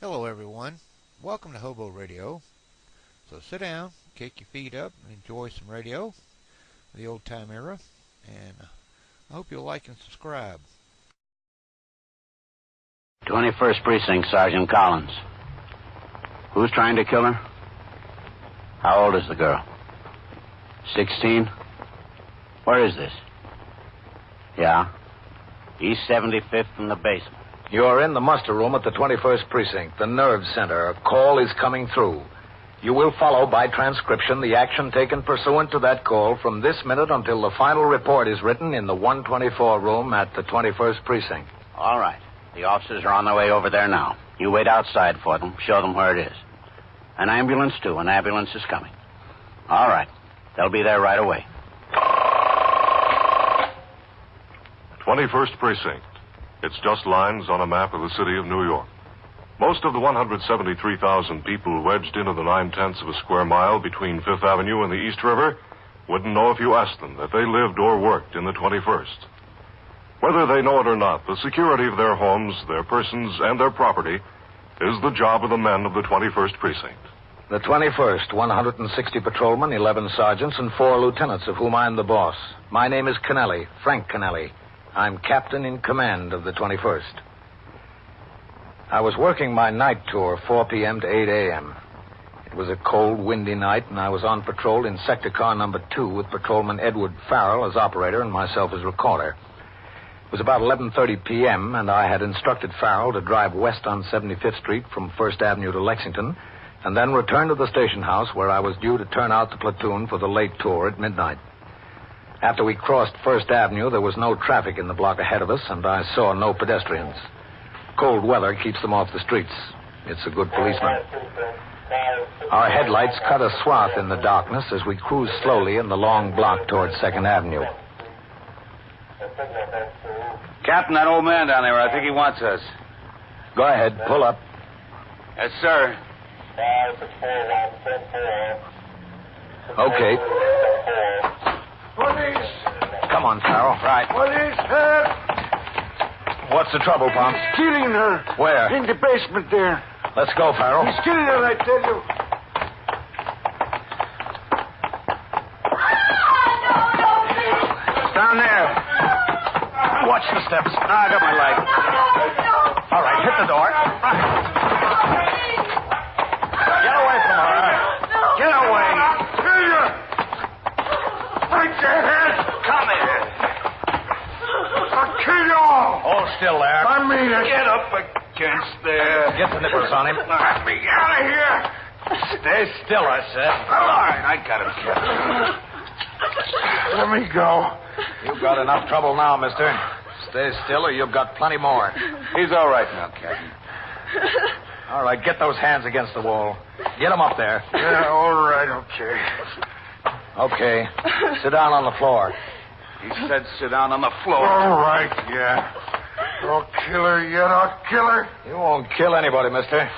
Hello, everyone. Welcome to Hobo Radio. So sit down, kick your feet up, and enjoy some radio, the old-time era, and I hope you'll like and subscribe. 21st Precinct, Sergeant Collins. Who's trying to kill her? How old is the girl? 16? Where is this? Yeah. East 75th from the basement. You're in the muster room at the 21st Precinct, the nerve center. A call is coming through. You will follow by transcription the action taken pursuant to that call from this minute until the final report is written in the 124 room at the 21st Precinct. All right. The officers are on their way over there now. You wait outside for them. Show them where it is. An ambulance, too. An ambulance is coming. All right. They'll be there right away. 21st Precinct. It's just lines on a map of the city of New York. Most of the 173,000 people wedged into the 9/10 of a square mile between Fifth Avenue and the East River wouldn't know if you asked them that they lived or worked in the 21st. Whether they know it or not, the security of their homes, their persons, and their property is the job of the men of the 21st Precinct. The 21st, 160 patrolmen, 11 sergeants, and 4 lieutenants, of whom I'm the boss. My name is Kennelly, Frank Kennelly. I'm captain in command of the 21st. I was working my night tour, 4 p.m. to 8 a.m. It was a cold, windy night, and I was on patrol in sector car number 2 with patrolman Edward Farrell as operator and myself as recorder. It was about 11:30 p.m., and I had instructed Farrell to drive west on 75th Street from 1st Avenue to Lexington, and then return to the station house where I was due to turn out the platoon for the late tour at midnight. After we crossed 1st Avenue, there was no traffic in the block ahead of us, and I saw no pedestrians. Cold weather keeps them off the streets. It's a good policeman. Our headlights cut a swath in the darkness as we cruised slowly in the long block towards 2nd Avenue. Captain, that old man down there, I think he wants us. Go ahead, pull up. Yes, sir. Okay. Police! Come on, Farrell. Right. Police, help! What's the trouble, Pom? He's killing her. Where? In the basement there. Let's go, Farrell. He's killing her, I tell you. Down there. Watch the steps. I got my leg. All right, hit the door. Get away from her. Get away. Kill you! Break your head! Come here. I'll kill you all! Hold still there. I mean it. Get up against there. Get the nippers on him. Let me out of here! Stay still, I said. All right, I got him, Captain. Let me go. You've got enough trouble now, mister. Stay still or you've got plenty more. He's all right now, Captain. All right, get those hands against the wall. Get them up there. Yeah, all right, okay. Okay. Sit down on the floor. He said sit down on the floor. All right, yeah. I'll kill her yet. I'll kill her. You won't kill anybody, mister.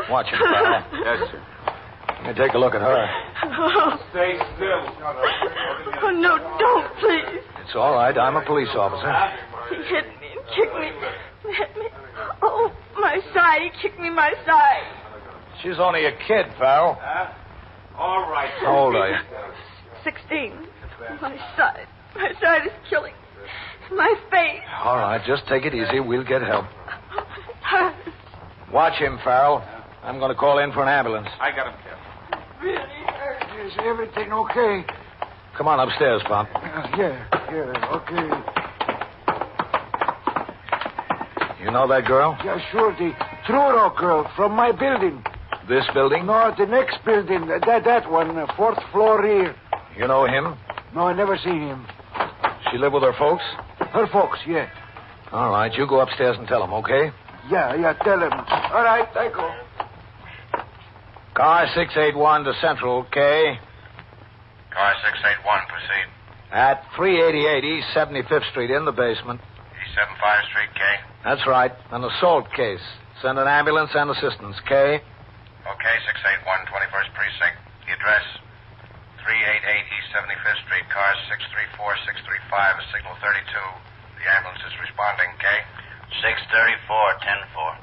Watch it, Farrell. Yes, sir. Let me take a look at her. Stay still. Oh, no, don't, please. It's all right. I'm a police officer. He hit me and kicked me. Hit me. Oh, my side. He kicked me in my side. She's only a kid, Farrell. All right. How old are you? 16. My side. My side is killing. My face. All right, just take it easy. We'll get help. Watch him, Farrell. I'm going to call in for an ambulance. I got him, Captain. Really hurt. Is everything okay? Come on upstairs, Pop. Yeah, okay. You know that girl? Yeah, sure, the Truro girl from my building. This building? No, the next building. That one, 4th floor here. You know him? No, I never seen him. She live with her folks? Her folks, yeah. All right, you go upstairs and tell them, okay? Yeah, tell him. All right, I go. Car 681 to Central, K. Car 681, proceed. At 388 East 75th Street, in the basement. East 75 Street, K. That's right. An assault case. Send an ambulance and assistance, K. Okay, 681, 21st Precinct. The address, 388 East 75th Street, cars 634, 635, a signal 32. The ambulance is responding, K. 634, 10-4.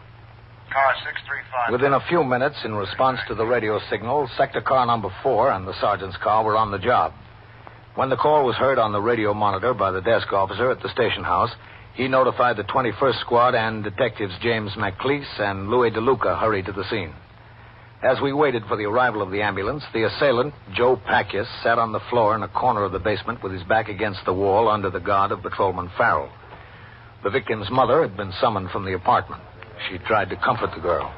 Car 635. Within a few minutes, in response to the radio signal, Sector Car Number 4 and the sergeant's car were on the job. When the call was heard on the radio monitor by the desk officer at the station house, he notified the 21st Squad and detectives James McLeese and Louis DeLuca hurried to the scene. As we waited for the arrival of the ambulance, the assailant, Joe Packius, sat on the floor in a corner of the basement with his back against the wall under the guard of Patrolman Farrell. The victim's mother had been summoned from the apartment. She tried to comfort the girl.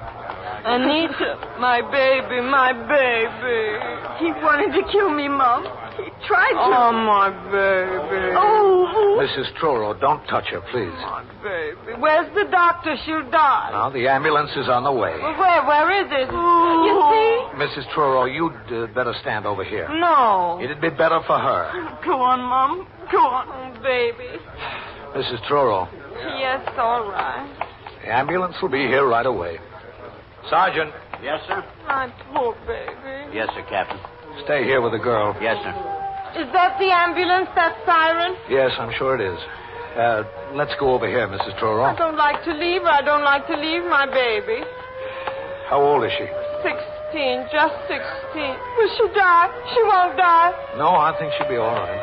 Anita, my baby, my baby. He wanted to kill me, Mom. He tried to. Oh, my baby. Oh. Mrs. Truro, don't touch her, please. My baby. Where's the doctor? She'll die. Now, the ambulance is on the way. Well, where is it? You see? Mrs. Truro, you'd better stand over here. No. It'd be better for her. Go on, Mom. Go on. Oh, baby. Mrs. Truro. Yes, all right. The ambulance will be here right away. Sergeant. Yes, sir? My poor baby. Yes, sir, Captain. Stay here with the girl. Yes, sir. Is that the ambulance, that siren? Yes, I'm sure it is. Let's go over here, Mrs. Truro. I don't like to leave. I don't like to leave my baby. How old is she? 16, just 16. Will she die? She won't die. No, I think she'll be all right.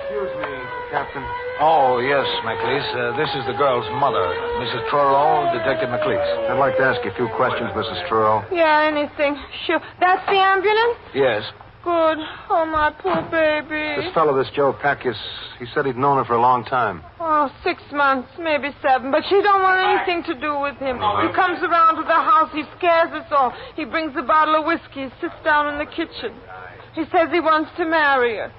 Excuse me, Captain. Oh, yes, McLeese. This is the girl's mother, Mrs. Truro, Detective McLeese. I'd like to ask you a few questions, Mrs. Truro. Yeah, anything. Sure. That's the ambulance? Yes. Good. Oh, my poor baby. This fellow, this Joe Packius, he said he'd known her for a long time. Oh, 6 months, maybe 7. But she don't want anything to do with him. He comes around to the house. He scares us all. He brings a bottle of whiskey. He sits down in the kitchen. He says he wants to marry her.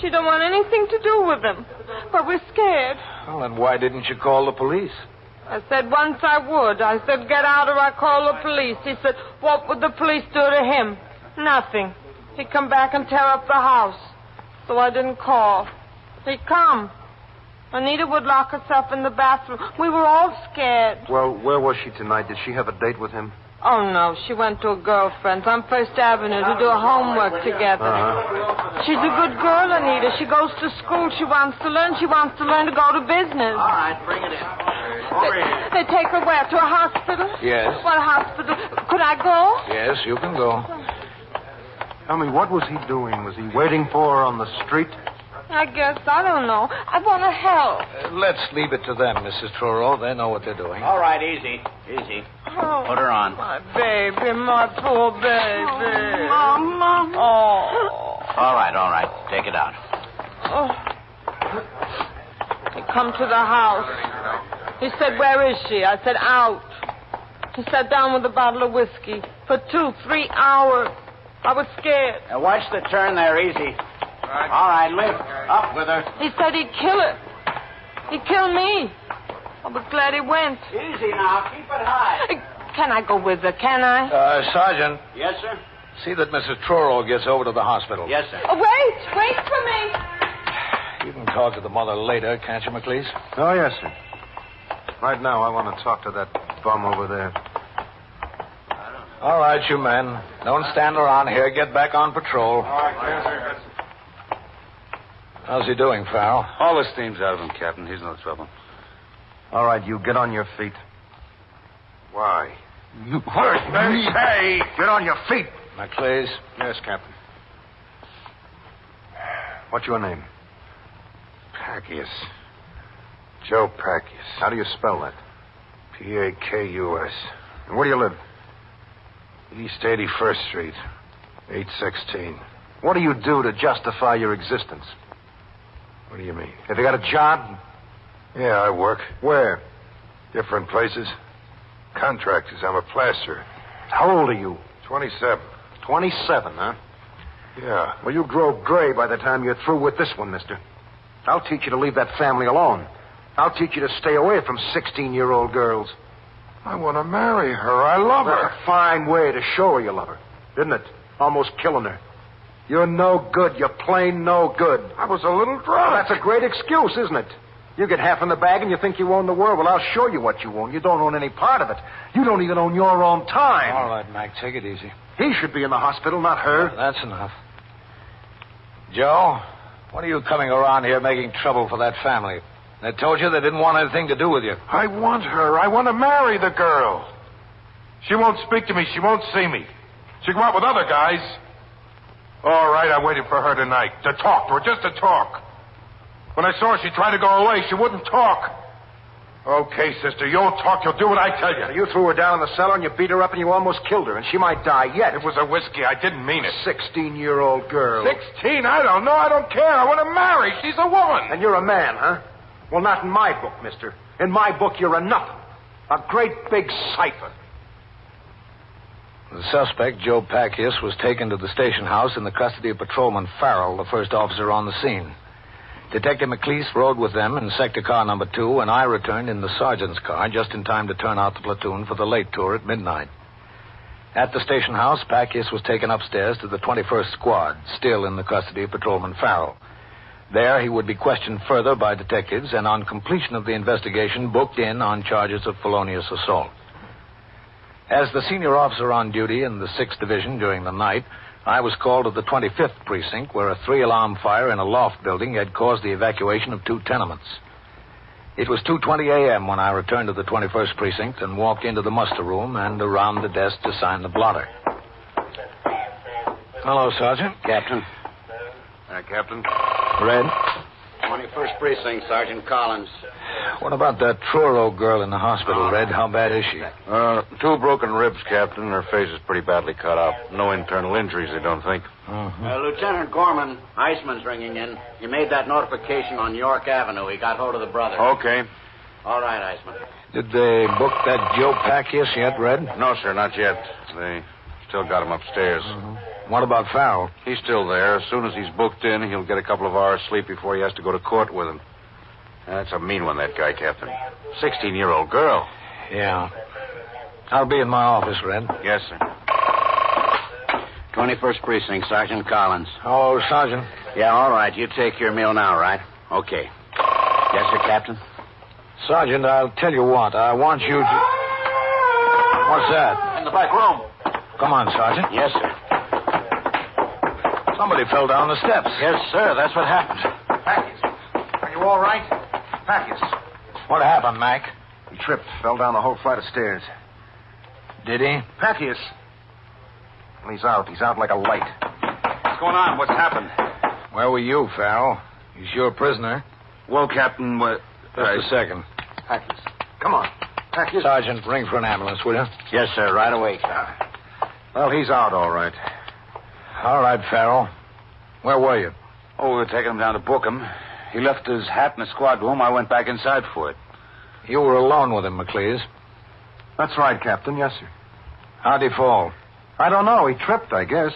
She don't want anything to do with him. But we're scared. Well, then why didn't you call the police? I said once I would. I said, get out or I call the police. He said, what would the police do to him? Nothing. He'd come back and tear up the house. So I didn't call. He'd come. Anita would lock herself in the bathroom. We were all scared. Well, where was she tonight? Did she have a date with him? Oh, no. She went to a girlfriend's on First Avenue to do homework together. She's a good girl, Anita. She goes to school. She wants to learn. She wants to learn to go to business. All right, bring it in. They take her where? To a hospital? Yes. What hospital? Could I go? Yes, you can go. Tell me, what was he doing? Was he waiting for her on the street? I guess. I don't know. I want to help. Let's leave it to them, Mrs. Truro. They know what they're doing. All right, easy. Easy. Oh, Put her on. my baby, my poor baby. Oh, Mama. Oh. All right. Take it out. Oh. He come to the house. He said, where is she? I said, out. He sat down with a bottle of whiskey for 2-3 hours. I was scared. Now watch the turn there, easy. All right, lift. Up with her. He said he'd kill her. He'd kill me. I was glad he went. Easy now. Keep it high. Can I go with her, can I? Sergeant, Yes, sir? see that Mrs. Truro gets over to the hospital. Yes, sir. Oh, wait for me. You can talk to the mother later, can't you, McLeese? Oh, yes, sir. Right now, I want to talk to that bum over there. All right, you men. Don't stand around here. Get back on patrol. How's he doing, Farrell? All the steam's out of him, Captain. He's no trouble. All right, you get on your feet. Why? You hurt me. Hey! Get on your feet. McLeese? Yes, Captain. What's your name? Packius. Joe Packius. How do you spell that? P-A-K-U-S. And where do you live? East 81st Street. 816. What do you do to justify your existence? What do you mean? Have you got a job? Yeah, I work. Where? Different places. Contractors. I'm a plasterer. How old are you? 27. 27, huh? Yeah. Well, you grow gray by the time you're through with this one, mister. I'll teach you to leave that family alone. I'll teach you to stay away from 16-year-old girls. I want to marry her. I love That's her. a fine way to show her you love her, isn't it? Almost killing her. You're no good. You're plain no good. I was a little drunk. That's a great excuse, isn't it? You get half in the bag and you think you own the world. Well, I'll show you what you own. You don't own any part of it. You don't even own your own time. All right, Mac, take it easy. He should be in the hospital, not her. That's enough. Joe, when are you coming around here making trouble for that family? They told you they didn't want anything to do with you. I want her. I want to marry the girl. She won't speak to me. She won't see me. She go out with other guys. All right, I waited for her tonight. To talk to her, just to talk. When I saw her, she tried to go away. She wouldn't talk. Okay, sister, you'll talk. You'll do what I tell you. You threw her down in the cellar and you beat her up and you almost killed her, and she might die yet. It was a whiskey. I didn't mean it. 16-year-old girl. 16? I don't know. I don't care. I want to marry. She's a woman. And you're a man, huh? Well, not in my book, mister. In my book, you're a nothing. A great big cipher. The suspect, Joe Packius, was taken to the station house in the custody of Patrolman Farrell, the first officer on the scene. Detective McLeese rode with them in sector car number 2, and I returned in the sergeant's car just in time to turn out the platoon for the late tour at midnight. At the station house, Packius was taken upstairs to the 21st Squad, still in the custody of Patrolman Farrell. There, he would be questioned further by detectives and, on completion of the investigation, booked in on charges of felonious assault. As the senior officer on duty in the 6th Division during the night, I was called to the 25th Precinct, where a 3-alarm fire in a loft building had caused the evacuation of 2 tenements. It was 2:20 a.m. when I returned to the 21st Precinct and walked into the muster room and around the desk to sign the blotter. Hello, Sergeant. Captain. Captain. Red. 21st Precinct, Sergeant Collins. What about that Truro girl in the hospital, Red? How bad is she? 2 broken ribs, Captain. Her face is pretty badly cut out. No internal injuries, I don't think. Lieutenant Gorman, Iceman's ringing in. He made that notification on York Avenue. He got hold of the brother. Okay. All right, Iceman. Did they book that Joe Packius yet, Red? No, sir, not yet. They still got him upstairs. What about Farrell? He's still there. As soon as he's booked in, he'll get a couple of hours sleep before he has to go to court with him. That's a mean one, that guy, Captain. 16-year-old girl. Yeah. I'll be in my office, Red. Yes, sir. 21st Precinct, Sergeant Collins. Oh, Sergeant. Yeah, all right. You take your meal now, right? Okay. Yes, sir, Captain? Sergeant, I'll tell you what. I want you to... What's that? In the back room. Come on, Sergeant. Yes, sir. Somebody fell down the steps. Yes, sir. That's what happened. Packius, are you all right? Packius. What happened, Mac? He tripped, fell down the whole flight of stairs. Did he? Packius. Well, he's out. He's out like a light. What's going on? What's happened? Where were you, Farrell? He's your prisoner. Well, Captain, Just a second. Packius. Come on. Packius. Sergeant, ring for an ambulance, will you? Yes, sir. Right away. Well, he's out all right. All right, Farrell. Where were you? Oh, we were taking him down to book him. He left his hat in the squad room. I went back inside for it. You were alone with him, McLeese. That's right, Captain. Yes, sir. How'd he fall? I don't know. He tripped, I guess.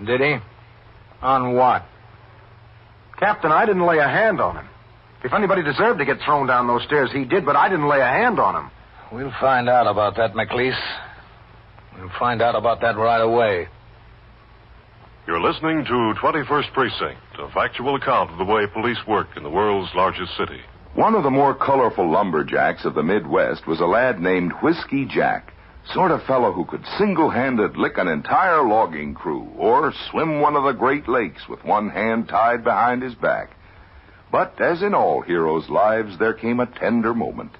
Did he? On what? Captain, I didn't lay a hand on him. If anybody deserved to get thrown down those stairs, he did, but I didn't lay a hand on him. We'll find out about that, McLeese. We'll find out about that right away. You're listening to 21st Precinct, a factual account of the way police work in the world's largest city. One of the more colorful lumberjacks of the Midwest was a lad named Whiskey Jack. Sort of fellow who could single-handed lick an entire logging crew or swim one of the Great Lakes with one hand tied behind his back. But as in all heroes' lives, there came a tender moment.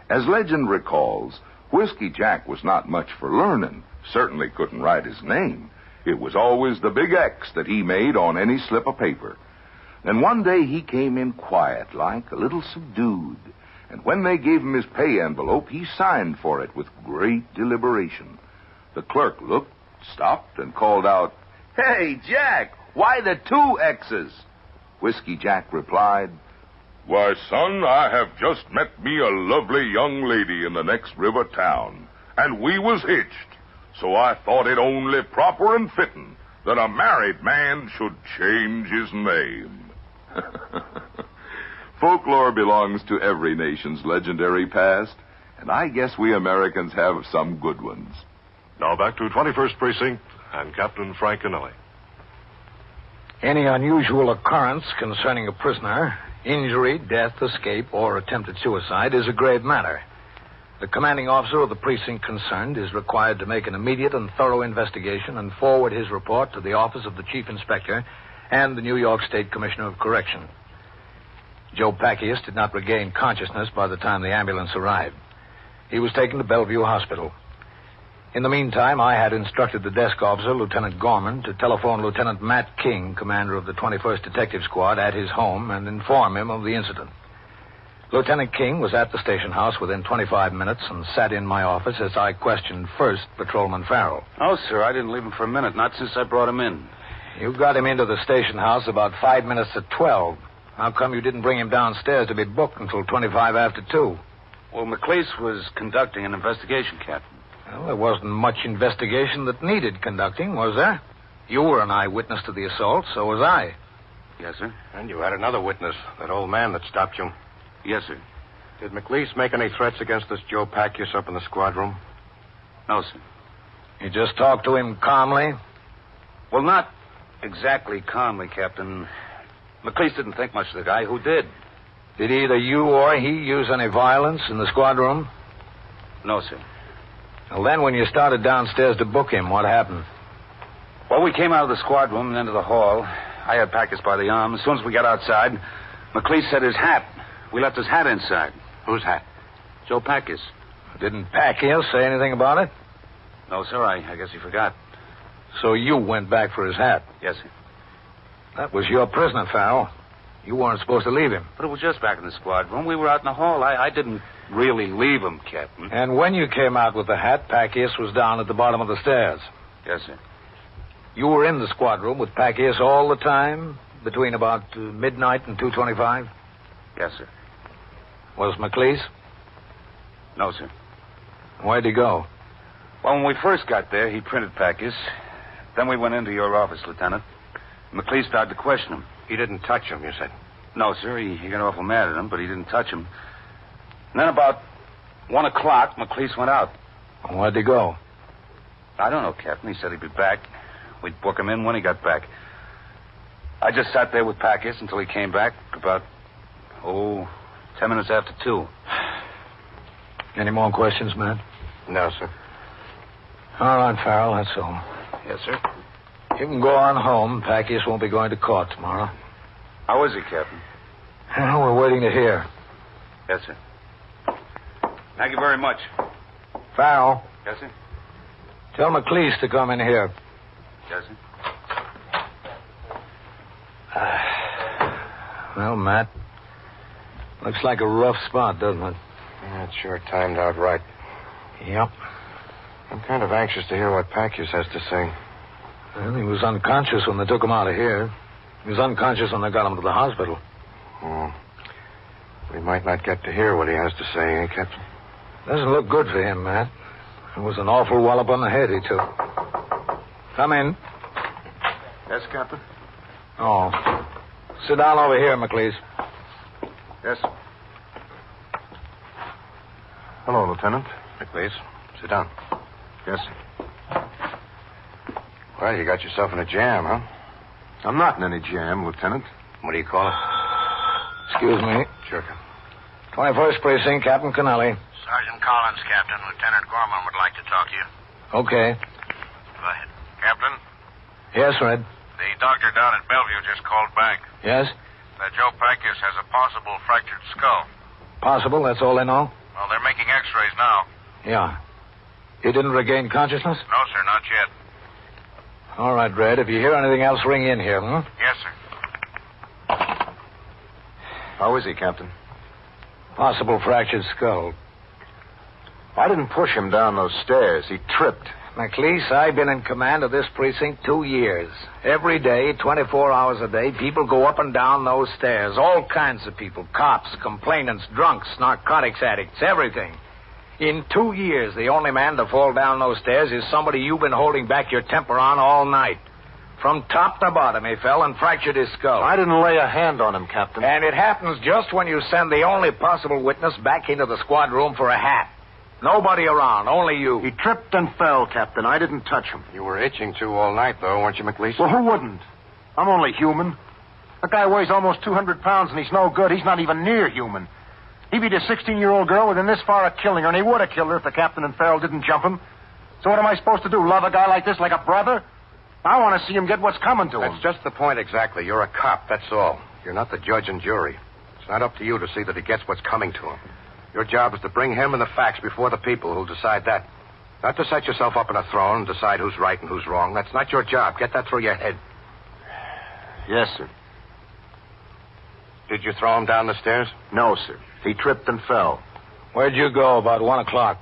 As legend recalls, Whiskey Jack was not much for learning, certainly couldn't write his name. It was always the big X that he made on any slip of paper. Then one day he came in quiet-like, a little subdued. And when they gave him his pay envelope, he signed for it with great deliberation. The clerk looked, stopped, and called out, "Hey, Jack, why the 2 X's? Whiskey Jack replied, "Why, son, I have just met me a lovely young lady in the next river town, and we was hitched. So I thought it only proper and fitting that a married man should change his name." Folklore belongs to every nation's legendary past, and I guess we Americans have some good ones. Now back to 21st Precinct and Captain Frank Anelli. Any unusual occurrence concerning a prisoner, injury, death, escape, or attempted suicide is a grave matter. The commanding officer of the precinct concerned is required to make an immediate and thorough investigation and forward his report to the office of the chief inspector and the New York State Commissioner of Correction. Joe Packius did not regain consciousness by the time the ambulance arrived. He was taken to Bellevue Hospital. In the meantime, I had instructed the desk officer, Lieutenant Gorman, to telephone Lieutenant Matt King, commander of the 21st Detective Squad, at his home and inform him of the incident. Lieutenant King was at the station house within 25 minutes and sat in my office as I questioned first Patrolman Farrell. Oh, sir, I didn't leave him for a minute, not since I brought him in. You got him into the station house about 5 minutes to 12. How come you didn't bring him downstairs to be booked until 25 after 2? Well, McLeese was conducting an investigation, Captain. Well, there wasn't much investigation that needed conducting, was there? You were an eyewitness to the assault, so was I. Yes, sir. And you had another witness, that old man that stopped you. Yes, sir. Did McLeese make any threats against this Joe Packius up in the squad room? No, sir. You just talked to him calmly? Well, not exactly calmly, Captain. McLeese didn't think much of the guy. Who did? Did either you or he use any violence in the squad room? No, sir. Well, then when you started downstairs to book him, what happened? Well, we came out of the squad room and into the hall. I had Packius by the arm. As soon as we got outside, McLeese said his hat. We left his hat inside. Whose hat? Joe Packius. Didn't Pacquiao say anything about it? No, sir. I guess he forgot. So you went back for his hat? Yes, sir. That was your prisoner, Farrell. You weren't supposed to leave him. But it was just back in the squad room. We were out in the hall. I didn't really leave him, Captain. And when you came out with the hat, Pacquiao was down at the bottom of the stairs. Yes, sir. You were in the squad room with Pacquiao all the time, between about midnight and 2:25? Yes, sir. Was McLeese? No, sir. Where'd he go? Well, when we first got there, he printed Packius. Then we went into your office, Lieutenant. McLeese started to question him. He didn't touch him, you said? No, sir. He got awful mad at him, but he didn't touch him. And then about 1 o'clock, McLeese went out. Where'd he go? I don't know, Captain. He said he'd be back. We'd book him in when he got back. I just sat there with Packius until he came back about, 10 minutes after 2. Any more questions, Matt? No, sir. All right, Farrell, that's all. Yes, sir. You can go on home. Pacquiao won't be going to court tomorrow. How is he, Captain? Well, we're waiting to hear. Yes, sir. Thank you very much. Farrell, Yes, sir. tell McLeese to come in here. Yes, sir. Well, Matt, looks like a rough spot, doesn't it? Yeah, it sure timed out right. Yep. I'm kind of anxious to hear what Pacquiao has to say. Well, he was unconscious when they took him out of here. He was unconscious when they got him to the hospital. We might not get to hear what he has to say, eh, Captain? Doesn't look good for him, Matt. It was an awful wallop on the head he took. Come in. Yes, Captain? Oh. Sit down over here, McLeese. Yes. Hello, Lieutenant. McLeese. Sit down. Yes. Well, you got yourself in a jam, huh? I'm not in any jam, Lieutenant. What do you call it? Excuse me. Sure, Captain. 21st Precinct, Captain Kennelly. Sergeant Collins, Captain. Lieutenant Gorman would like to talk to you. Okay. Go ahead. Captain, Yes, Red. the doctor down at Bellevue just called back. Yes? That Joe Packius has a possible fractured skull. Possible, that's all they know? Well, they're making x-rays now. Yeah. He didn't regain consciousness? No, sir, not yet. All right, Red. If you hear anything else, ring in here, hmm? Yes, sir. How is he, Captain? Possible fractured skull. I didn't push him down those stairs. He tripped. McLeese, I've been in command of this precinct 2 years. Every day, 24 hours a day, people go up and down those stairs. All kinds of people. Cops, complainants, drunks, narcotics addicts, everything. In 2 years, the only man to fall down those stairs is somebody you've been holding back your temper on all night. From top to bottom, he fell and fractured his skull. I didn't lay a hand on him, Captain. And it happens just when you send the only possible witness back into the squad room for a hat. Nobody around, only you. He tripped and fell, Captain. I didn't touch him. You were itching to all night, though, weren't you, McLeese? Well, who wouldn't? I'm only human. A guy weighs almost 200 pounds, and he's no good. He's not even near human. He beat a 16-year-old girl within this far of killing her, and he would have killed her if the captain and Farrell didn't jump him. So what am I supposed to do, love a guy like this like a brother? I want to see him get what's coming to him. That's just the point exactly. You're a cop, that's all. You're not the judge and jury. It's not up to you to see that he gets what's coming to him. Your job is to bring him and the facts before the people who'll decide that. Not to set yourself up in a throne and decide who's right and who's wrong. That's not your job. Get that through your head. Yes, sir. Did you throw him down the stairs? No, sir. He tripped and fell. Where'd you go about 1 o'clock?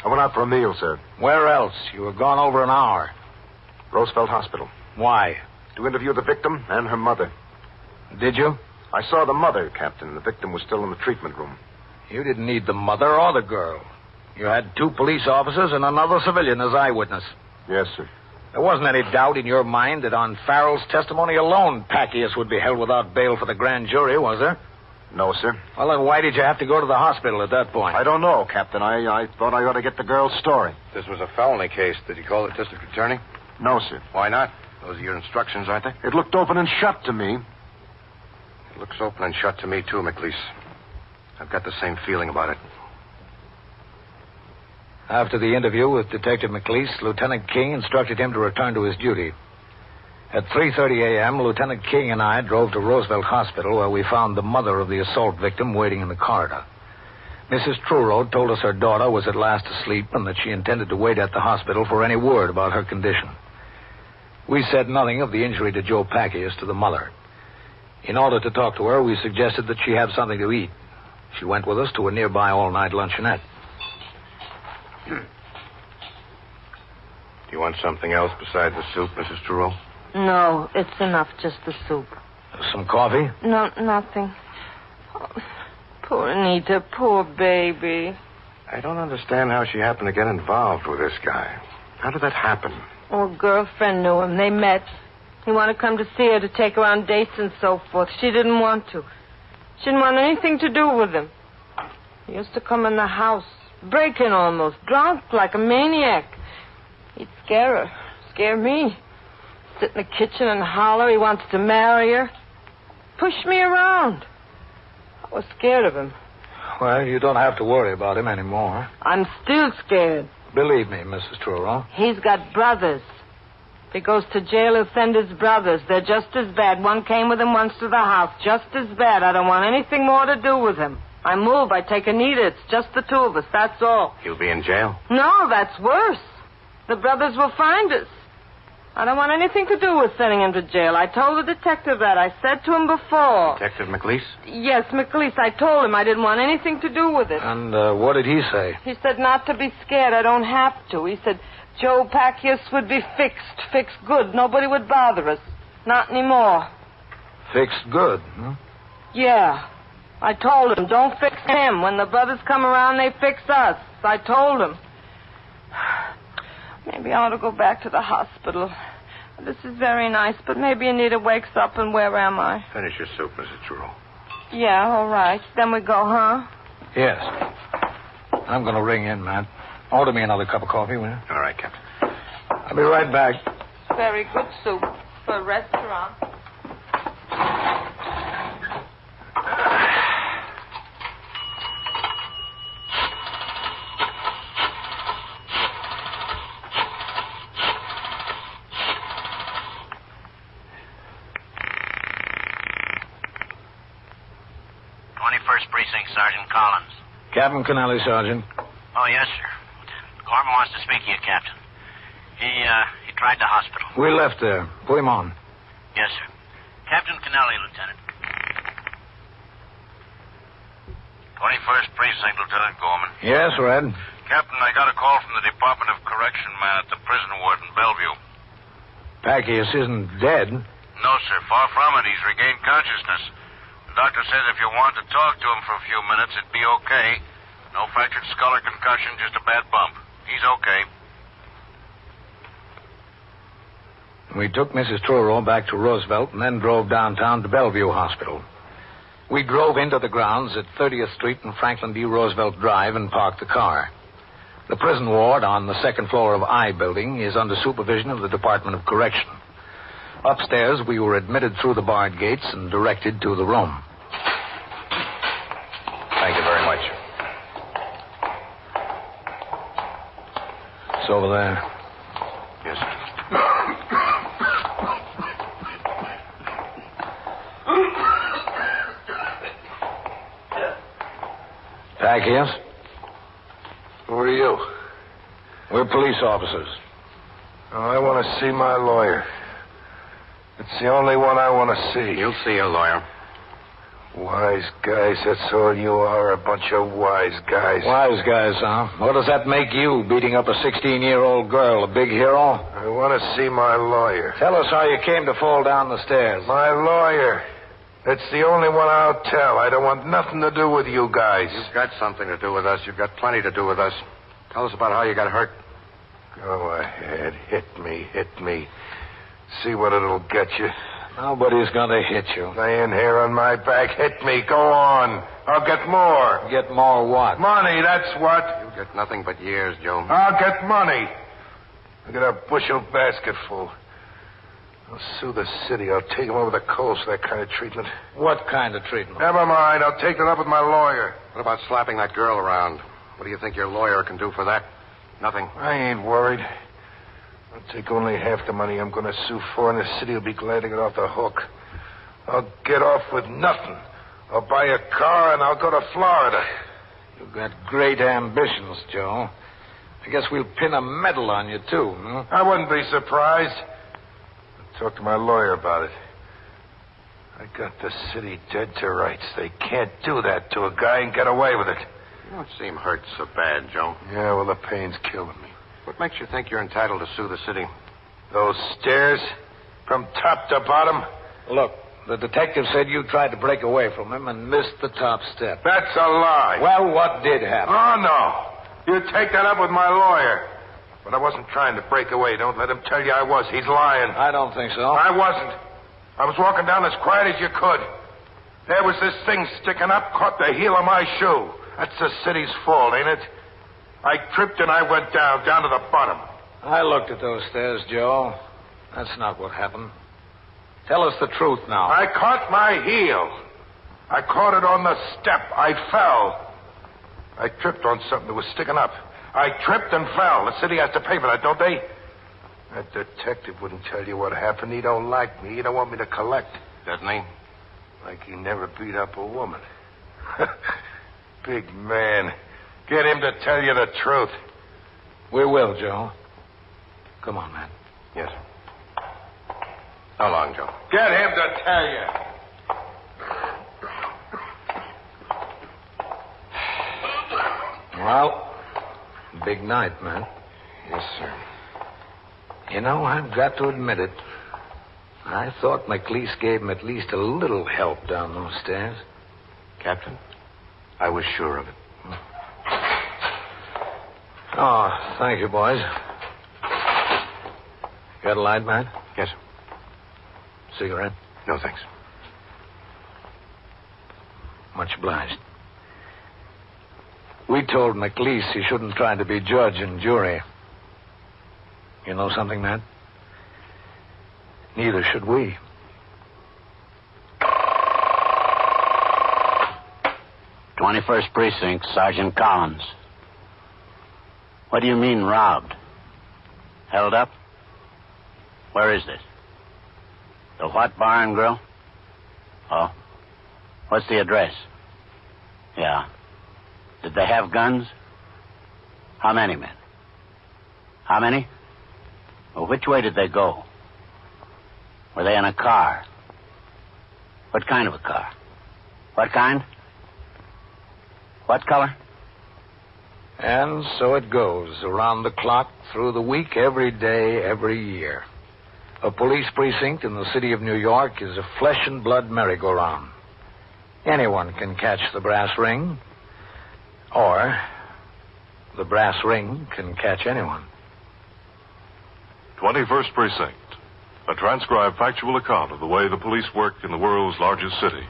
I went out for a meal, sir. Where else? You were gone over an hour. Roosevelt Hospital. Why? To interview the victim and her mother. Did you? I saw the mother, Captain. The victim was still in the treatment room. You didn't need the mother or the girl. You had 2 police officers and another civilian as eyewitness. Yes, sir. There wasn't any doubt in your mind that on Farrell's testimony alone, Packius would be held without bail for the grand jury, was there? No, sir. Well, then why did you have to go to the hospital at that point? I don't know, Captain. I thought I ought to get the girl's story. This was a felony case. Did you call the district attorney? No, sir. Why not? Those are your instructions, aren't they? It looked open and shut to me. It looks open and shut to me, too, McLeese. I've got the same feeling about it. After the interview with Detective McLeese, Lieutenant King instructed him to return to his duty. At 3:30 a.m., Lieutenant King and I drove to Roosevelt Hospital, where we found the mother of the assault victim waiting in the corridor. Mrs. Truro told us her daughter was at last asleep and that she intended to wait at the hospital for any word about her condition. We said nothing of the injury to Joe Packius to the mother. In order to talk to her, we suggested that she have something to eat. She went with us to a nearby all-night luncheonette. Do you want something else besides the soup, Mrs. Truro? No, it's enough, just the soup. Some coffee? No, nothing. Oh, poor Anita, poor baby. I don't understand how she happened to get involved with this guy. How did that happen? Oh, a girlfriend knew him. They met. He wanted to come to see her to take her on dates and so forth. She didn't want to. She didn't want anything to do with him. He used to come in the house, break in almost, drunk like a maniac. He'd scare her, scare me. Sit in the kitchen and holler he wants to marry her. Push me around. I was scared of him. Well, you don't have to worry about him anymore. I'm still scared. Believe me, Mrs. Truro. He's got brothers. If he goes to jail, he'll send his brothers. They're just as bad. One came with him once to the house. Just as bad. I don't want anything more to do with him. I move. I take Anita. It's just the 2 of us. That's all. He'll be in jail? No, that's worse. The brothers will find us. I don't want anything to do with sending him to jail. I told the detective that. I said to him before. Detective McLeese? Yes, McLeese. I told him I didn't want anything to do with it. And what did he say? He said not to be scared. I don't have to. He said Joe Packius would be fixed good. Nobody would bother us. Not anymore. Fixed good, huh? Yeah. I told him, don't fix him. When the brothers come around, they fix us. I told him. Maybe I ought to go back to the hospital. This is very nice, but maybe Anita wakes up and where am I? Finish your soup, Mrs. Truro. Yeah, all right. Then we go, huh? Yes. I'm going to ring in, Matt. Order me another cup of coffee, will you? All right, Captain. I'll be right back. Very good soup for a restaurant. Precinct, Sergeant Collins. Captain Kennelly, Sergeant. Oh, yes, sir. Gorman wants to speak to you, Captain. He tried the hospital. We left there. Put him on. Yes, sir. Captain Kennelly, Lieutenant. 21st Precinct, Lieutenant Gorman. Yes, Red. Captain, I got a call from the Department of Correction man at the prison ward in Bellevue. Packius isn't dead. No, sir. Far from it. He's regained consciousness. The doctor says if you want to talk to him for a few minutes, it'd be okay. No fractured skull or concussion, just a bad bump. He's okay. We took Mrs. Truro back to Roosevelt and then drove downtown to Bellevue Hospital. We drove into the grounds at 30th Street and Franklin D. Roosevelt Drive and parked the car. The prison ward on the second floor of I Building is under supervision of the Department of Correction. Upstairs, we were admitted through the barred gates and directed to the room. Thank you very much. It's over there. Yes, sir. Packius? Who are you? We're police officers. Oh, I want to see my lawyer. It's the only one I want to see. You'll see a lawyer. Wise guys, that's all you are, a bunch of wise guys. Wise guys, huh? What does that make you, beating up a 16-year-old girl, a big hero? I want to see my lawyer. Tell us how you came to fall down the stairs. My lawyer. That's the only one I'll tell. I don't want nothing to do with you guys. You've got something to do with us. You've got plenty to do with us. Tell us about how you got hurt. Go ahead. Hit me. See what it'll get you. Nobody's going to hit you. Laying here on my back. Hit me. Go on. I'll get more. Get more what? Money, that's what. You'll get nothing but years, Joe. I'll get money. I'll get a bushel basket full. I'll sue the city. I'll take him over the coals for that kind of treatment. What kind of treatment? Never mind. I'll take it up with my lawyer. What about slapping that girl around? What do you think your lawyer can do for that? Nothing. I ain't worried. I'll take only half the money I'm going to sue for, and the city will be glad to get off the hook. I'll get off with nothing. I'll buy a car, and I'll go to Florida. You've got great ambitions, Joe. I guess we'll pin a medal on you, too, huh? I wouldn't be surprised. I'll talk to my lawyer about it. I got the city dead to rights. They can't do that to a guy and get away with it. You don't seem hurt so bad, Joe. Yeah, well, the pain's killing me. What makes you think you're entitled to sue the city? Those stairs, from top to bottom. Look, the detective said you tried to break away from him and missed the top step. That's a lie. Well, what did happen? Oh, no. You take that up with my lawyer. But I wasn't trying to break away. Don't let him tell you I was. He's lying. I don't think so. I wasn't. I was walking down as quiet as you could. There was this thing sticking up, caught the heel of my shoe. That's the city's fault, ain't it? I tripped and I went down to the bottom. I looked at those stairs, Joe. That's not what happened. Tell us the truth now. I caught my heel. I caught it on the step. I fell. I tripped on something that was sticking up. I tripped and fell. The city has to pay for that, don't they? That detective wouldn't tell you what happened. He don't like me. He don't want me to collect. Doesn't he? Like he never beat up a woman. Big man. Get him to tell you the truth. We will, Joe. Come on, man. Yes. How long, Joe? Get him to tell you. Well, big night, man. Yes, sir. You know, I've got to admit it. I thought McLeese gave him at least a little help down those stairs. Captain, I was sure of it. Oh, thank you, boys. Got a light, man? Yes. Cigarette? No, thanks. Much obliged. We told McLeese he shouldn't try to be judge and jury. You know something, man? Neither should we. "21st Precinct, Sergeant Collins. What do you mean, robbed? Held up? Where is this? The what bar and grill? Oh. What's the address? Yeah. Did they have guns? How many men? How many? Well, which way did they go? Were they in a car? What kind of a car? What kind? What color? And so it goes, around the clock, through the week, every day, every year. A police precinct in the city of New York is a flesh and blood merry-go-round. Anyone can catch the brass ring, or the brass ring can catch anyone. 21st Precinct, a transcribed factual account of the way the police work in the world's largest city,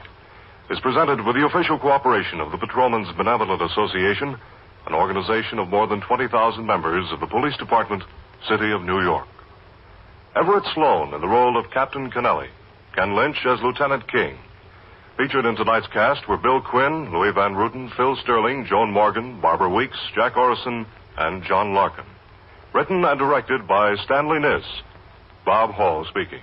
is presented with the official cooperation of the Patrolmen's Benevolent Association, an organization of more than 20,000 members of the Police Department, City of New York. Everett Sloan in the role of Captain Kennelly, Ken Lynch as Lieutenant King. Featured in tonight's cast were Bill Quinn, Louis Van Ruten, Phil Sterling, Joan Morgan, Barbara Weeks, Jack Orison, and John Larkin. Written and directed by Stanley Niss. Bob Hall speaking.